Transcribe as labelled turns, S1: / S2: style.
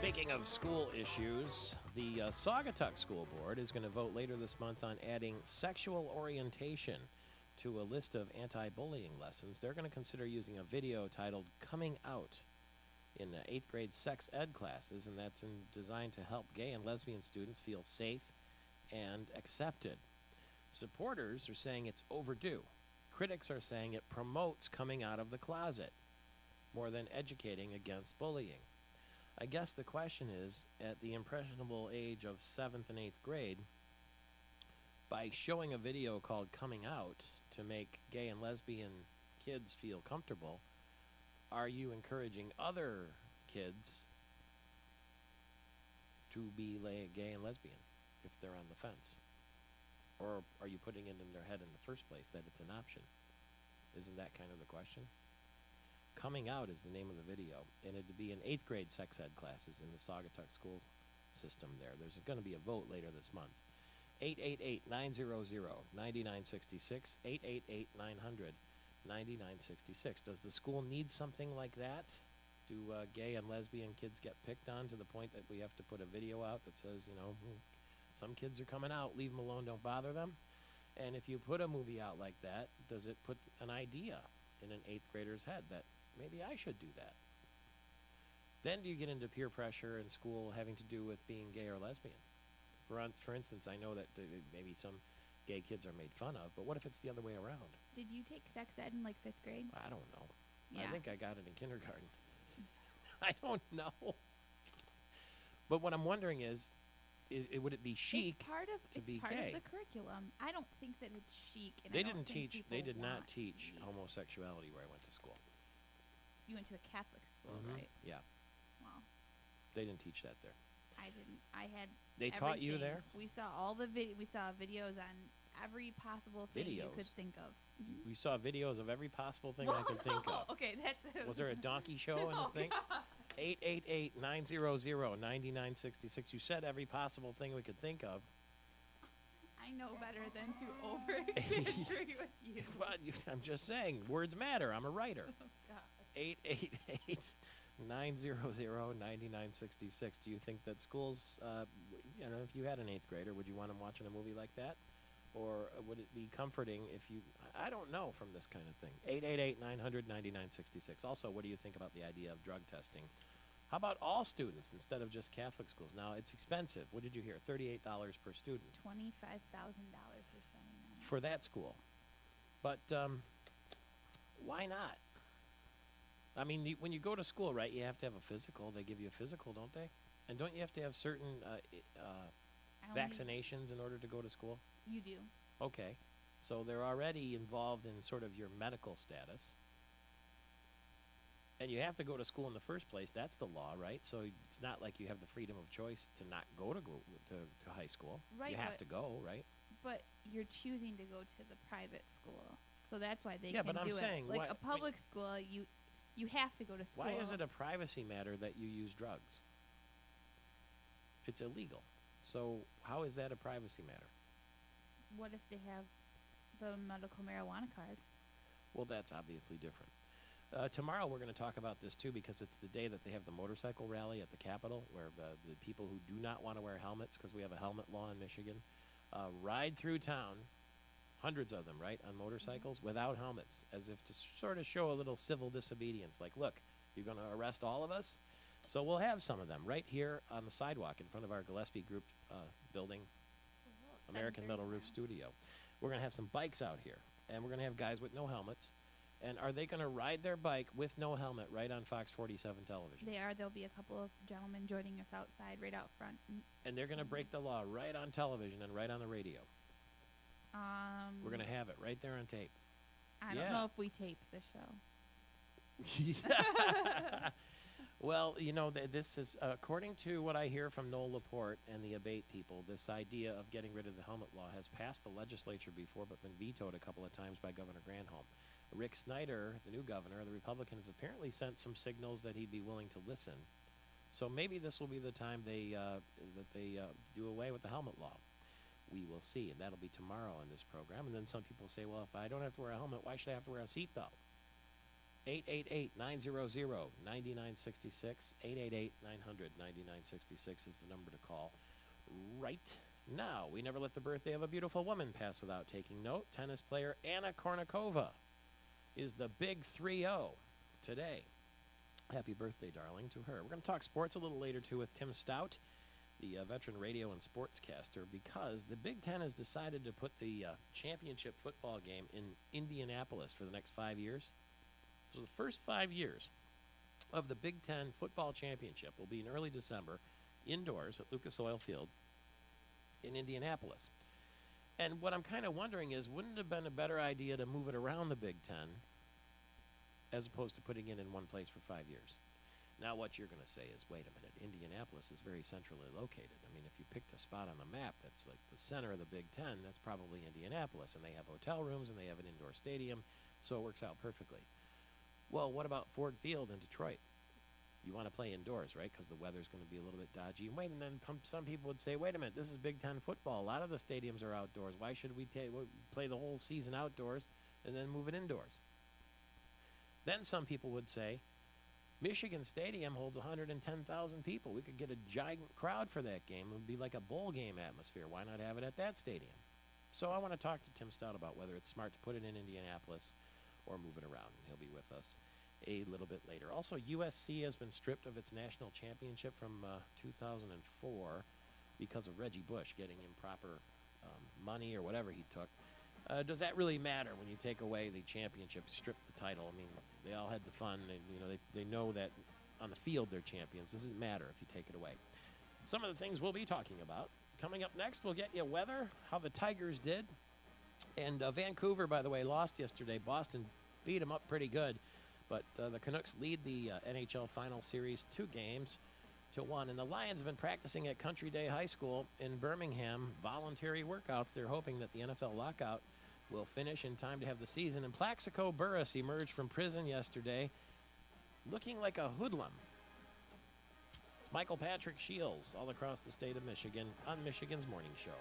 S1: Speaking of school issues, the Saugatuck School Board is going to vote later this month on adding sexual orientation to a list of anti-bullying lessons. They're going to consider using a video titled Coming Out in the 8th grade sex ed classes, and that's designed to help gay and lesbian students feel safe and accepted. Supporters are saying it's overdue. Critics are saying it promotes coming out of the closet more than educating against bullying. I guess the question is, at the impressionable age of 7th and 8th grade, by showing a video called Coming Out to make gay and lesbian kids feel comfortable, are you encouraging other kids to be gay and lesbian if they're on the fence? Or are you putting it in their head in the first place that it's an option? Isn't that kind of the question? Coming Out is the name of the video, and it'd be in 8th grade sex ed classes in the Saugatuck school system there. There's going to be a vote later this month. 888-900-9966, 888-900-9966. Does the school need something like that? Do gay and lesbian kids get picked on to the point that we have to put a video out that says, some kids are coming out, leave them alone, don't bother them? And if you put a movie out like that, does it put an idea in an 8th grader's head that maybe I should do that? Then do you get into peer pressure in school having to do with being gay or lesbian? For instance, I know that maybe some gay kids are made fun of, but what if it's the other way around?
S2: Did you take sex ed in like 5th grade?
S1: I don't know.
S2: Yeah.
S1: I think I got it in kindergarten. I don't know. But what I'm wondering is would it be chic to be
S2: part
S1: gay?
S2: of the curriculum. I don't think that it's chic. And
S1: They
S2: I don't
S1: didn't
S2: think
S1: teach.
S2: people
S1: They did not
S2: want
S1: teach
S2: to be.
S1: homosexuality where I went to school.
S2: You went to a Catholic school,
S1: Mhm.
S2: right?
S1: Yeah,
S2: Well,
S1: they didn't teach that there.
S2: I didn't. I had.
S1: They taught you
S2: everything.
S1: there?
S2: We saw all the we saw videos on every possible thing you could
S1: Videos?
S2: think of. Mhm.
S1: We saw videos of every possible thing I could think of.
S2: Okay, that's.
S1: Was there a donkey show in the
S2: Oh,
S1: thing?
S2: God.
S1: 888-900-9966. You said every possible thing we could think of.
S2: I know better than to over-exaggerate with you.
S1: But I'm just saying, words matter. I'm a writer.
S2: Oh, God.
S1: 888-900-9966. Do you think that schools, if you had an 8th grader, would you want them watching a movie like that? Or would it be comforting if you, I don't know, from this kind of thing. 888-900-9966. Also, what do you think about the idea of drug testing? How about all students instead of just Catholic schools? Now, it's expensive. What did you hear? $38 per student
S2: $25,000 for spending on it.
S1: for that school. But why not? I mean, when you go to school, right, you have to have a physical. They give you a physical, don't they? And don't you have to have certain
S2: I only-
S1: vaccinations in order to go to school?
S2: You do.
S1: Okay. So they're already involved in sort of your medical status. And you have to go to school in the first place. That's the law, right? So it's not like you have the freedom of choice to not go to high school.
S2: Right,
S1: You have
S2: but-
S1: to go, right?
S2: But you're choosing to go to the private school, so that's why they
S1: Yeah,
S2: can
S1: but I'm
S2: do
S1: saying,
S2: it. Like
S1: why-
S2: a public school, you have to go to school.
S1: Why is it a privacy matter that you use drugs? It's illegal. So how is that a privacy matter?
S2: What if they have the medical marijuana card?
S1: Well, that's obviously different. Tomorrow we're going to talk about this, too, because it's the day that they have the motorcycle rally at the Capitol, where the people who do not want to wear helmets, because we have a helmet law in Michigan, ride through town, hundreds of them, right, on motorcycles, without helmets, as if to sort of show a little civil disobedience. Like, look, you're going to arrest all of us? So we'll have some of them right here on the sidewalk in front of our Gillespie Group building, American Metal Roof Studio. We're going to have some bikes out here, and we're going to have guys with no helmets. And are they going to ride their bike with no helmet right on Fox 47 television?
S2: They are. There'll be a couple of gentlemen joining us outside, right out front.
S1: And they're going to break the law right on television and right on the radio. We're going to have it right there on tape.
S2: I don't
S1: Yeah.
S2: know if we tape the show.
S1: Well, this is, according to what I hear from Noel Laporte and the Abate people, this idea of getting rid of the helmet law has passed the legislature before but been vetoed a couple of times by Governor Granholm. Rick Snyder, the new governor, the Republicans apparently sent some signals that he'd be willing to listen. So maybe this will be the time they do away with the helmet law. We will see, and that'll be tomorrow on this program. And then some people say, well, if I don't have to wear a helmet, why should I have to wear a seatbelt? 888-900-9966. 888-900-9966 is the number to call right now. We never let the birthday of a beautiful woman pass without taking note. Tennis player Anna Kournikova is the big 3-0 today. Happy birthday, darling, to her. We're going to talk sports a little later, too, with Tim Stout, the veteran radio and sportscaster, because the Big Ten has decided to put the championship football game in Indianapolis for the next 5 years. So the first 5 years of the Big Ten football championship will be in early December, indoors at Lucas Oil Field in Indianapolis. And what I'm kind of wondering is, wouldn't it have been a better idea to move it around the Big Ten as opposed to putting it in one place for 5 years? Now what you're going to say is, wait a minute, Indianapolis is very centrally located. I mean, if you picked a spot on the map that's like the center of the Big Ten, that's probably Indianapolis, and they have hotel rooms and they have an indoor stadium, so it works out perfectly. Well, what about Ford Field in Detroit? You want to play indoors, right, because the weather's going to be a little bit dodgy. And and then some people would say, wait a minute, this is Big Ten football. A lot of the stadiums are outdoors. Why should we play the whole season outdoors and then move it indoors? Then some people would say, Michigan Stadium holds 110,000 people. We could get a giant crowd for that game. It would be like a bowl game atmosphere. Why not have it at that stadium? So I want to talk to Tim Stout about whether it's smart to put it in Indianapolis or move it around. And he'll be with us a little bit later. Also, USC has been stripped of its national championship from 2004 because of Reggie Bush getting improper money or whatever he took. Does that really matter when you take away the championship, strip the title? I mean, they all had the fun. And, they know that on the field they're champions. It doesn't matter if you take it away. Some of the things we'll be talking about. Coming up next, we'll get you weather, how the Tigers did. And Vancouver, by the way, lost yesterday. Boston beat them up pretty good. But the Canucks lead the NHL Final Series 2-1. And the Lions have been practicing at Country Day High School in Birmingham, voluntary workouts. They're hoping that the NFL lockout will finish in time to have the season. And Plaxico Burress emerged from prison yesterday looking like a hoodlum. It's Michael Patrick Shields all across the state of Michigan on Michigan's Morning Show.